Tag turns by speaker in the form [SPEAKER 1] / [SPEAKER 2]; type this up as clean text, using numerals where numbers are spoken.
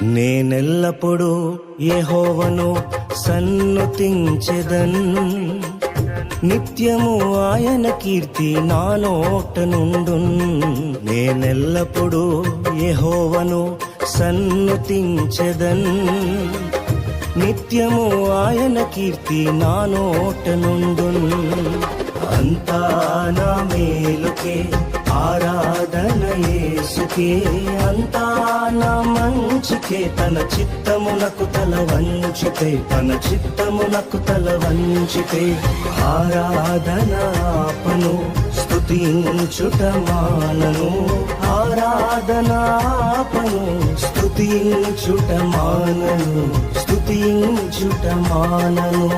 [SPEAKER 1] నేనెల్లప్పుడూ యెహోవాను సన్నుతించెదన్, నిత్యము ఆయన కీర్తి నా నోట నుండున్. నేనెల్లప్పుడూ యెహోవాను సన్నుతించెదన్, నిత్యము ఆయన కీర్తి నా నోట నుండున్. అంతా నా మేలుకే ఆరాధన యేసుకే, అంతా నా మంచికే. తన చిత్తమునకు తల వంచితే, తన చిత్తమునకు తల వంచితే ఆరాధన ఆపను, స్తుతించుట మానను. ఆరాధన ఆపను, స్తుతించుట మానను, స్తుతించుట మానను.